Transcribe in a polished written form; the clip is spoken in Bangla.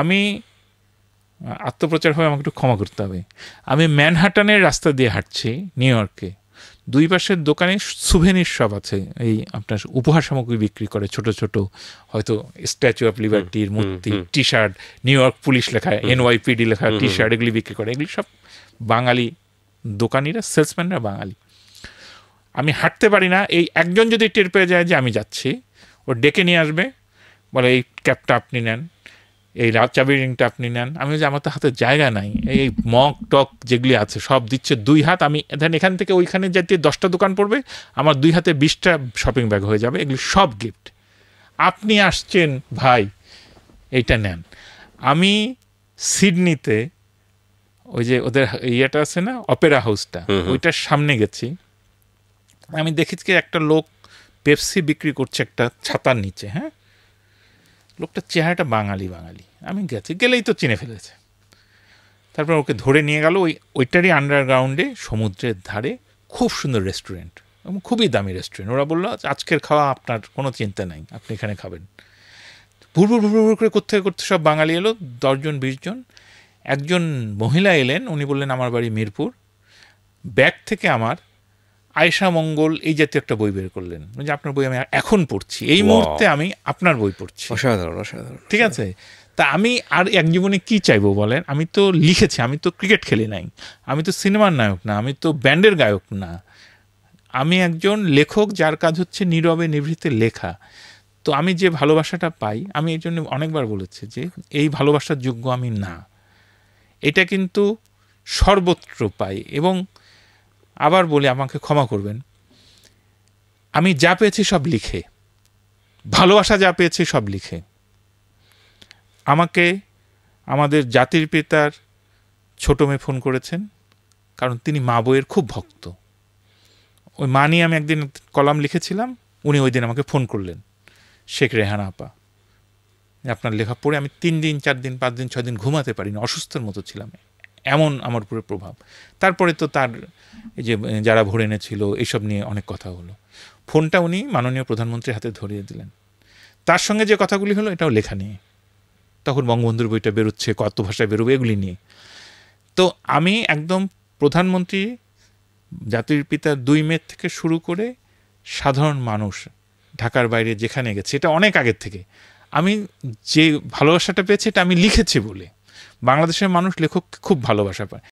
আমি আত্মপ্রচার হবে, আমাকে একটু ক্ষমা করতে হবে। আমি ম্যানহাটানের রাস্তা দিয়ে হাঁটছি নিউ ইয়র্কে, দুই পাশের দোকানে সুভেনির শপ আছে, এই আপনার উপহার সামগ্রী বিক্রি করে, ছোট ছোট হয়তো স্ট্যাচু অফ লিবার্টির মূর্তি, T shirt, new York police লেখা, NYPD লেখা টি শার্ট, এগুলি বিক্রি করে। এগুলি সব বাঙালি দোকানিরা, সেলসম্যানরা বাঙালি। আমি হাঁটতে পারি না, এই একজন যদি টের পেয়ে যায় যে আমি যাচ্ছি, ও ডেকে নিয়ে আসবে, বলে এই ক্যাপটা আপনি নেন, এই চাবি রিংটা আপনি নেন। আমি যে আমার তো হাতে জায়গা নাই, এই মগ টক যেগুলি আছে সব দিচ্ছে 2 হাত। আমি ধরেন এখান থেকে ওইখানে যেতে 10টা দোকান পড়বে, আমার 2 হাতে 20টা শপিং ব্যাগ হয়ে যাবে, এগুলি সব গিফট। আপনি আসছেন ভাই, এইটা নেন। আমি সিডনিতে ওই যে ওদের ইয়েটা আছে না, অপেরা হাউসটা, ওইটার সামনে গেছি, আমি দেখেছি একটা লোক পেপসি বিক্রি করছে একটা ছাতার নিচে। হ্যাঁ, লোকটার চেহারাটা বাঙালি বাঙালি, আমি গেলেই তো চিনে ফেলেছে। তারপর ওকে ধরে নিয়ে গেল ওইটারই আন্ডারগ্রাউন্ডে সমুদ্রের ধারে খুব সুন্দর রেস্টুরেন্ট, এবং খুবই দামি রেস্টুরেন্ট। ওরা বললো আজকের খাওয়া আপনার কোনো চিন্তা নাই, আপনি এখানে খাবেন। ভুরভুর ভুরভুর করে করতে করতে সব বাঙালি এলো, 10 জন 20 জন। একজন মহিলা এলেন, উনি বললেন আমার বাড়ি মিরপুর। ব্যাগ থেকে আমার আয়েশা মঙ্গল এই জাতীয় একটা বই বের করলেন, যে আপনার বই আমি এখন পড়ছি, এই মুহূর্তে আমি আপনার বই পড়ছি। অসাধারণ অসাধারণ। ঠিক আছে, তা আমি আর এক জীবনে কী চাইবো বলেন? আমি তো লিখেছি, আমি তো ক্রিকেট খেলি নাই, আমি তো সিনেমার নায়ক না, আমি তো ব্যান্ডের গায়ক না, আমি একজন লেখক যার কাজ হচ্ছে নীরবে নিভৃতে লেখা। তো আমি যে ভালোবাসাটা পাই, আমি এই জন্য অনেকবার বলেছি যে এই ভালোবাসার যোগ্য আমি না, এটা কিন্তু সর্বত্র পাই। এবং আবার বলি, আমাকে ক্ষমা করবেন, আমি যা পেয়েছি সব লিখে, ভালোবাসা যা পেয়েছি সব লিখে। আমাকে আমাদের জাতির পিতার ছোট মেয়ে ফোন করেছেন, কারণ তিনি মা বইয়ের খুব ভক্ত। ওই মা নিয়ে আমি একদিন কলাম লিখেছিলাম, উনি ওই দিন আমাকে ফোন করলেন, শেখ রেহানা আপা, আপনার লেখা পড়ে আমি 3 দিন 4 দিন 5 দিন 6 দিন ঘুমাতে পারিনি, অসুস্থের মতো ছিলাম, এমন আমার উপরে প্রভাব। তারপরে তো তার এই যে যারা ভরে এনেছিল এইসব নিয়ে অনেক কথা হলো। ফোনটা উনি মাননীয় প্রধানমন্ত্রীর হাতে ধরিয়ে দিলেন। তার সঙ্গে যে কথাগুলি হলো এটাও লেখা নিয়ে, তখন বঙ্গবন্ধুর বইটা বেরোচ্ছে, কত ভাষায় বেরোবে, এগুলি নিয়ে। তো আমি একদম প্রধানমন্ত্রী, জাতির পিতা 2 মে থেকে শুরু করে সাধারণ মানুষ ঢাকার বাইরে যেখানে গেছে, এটা অনেক আগের থেকে আমি যে ভালোবাসাটা পেয়েছি, এটা আমি লিখেছি বলে। বাংলাদেশের মানুষ লেখককে খুব ভালোবাসা পায়।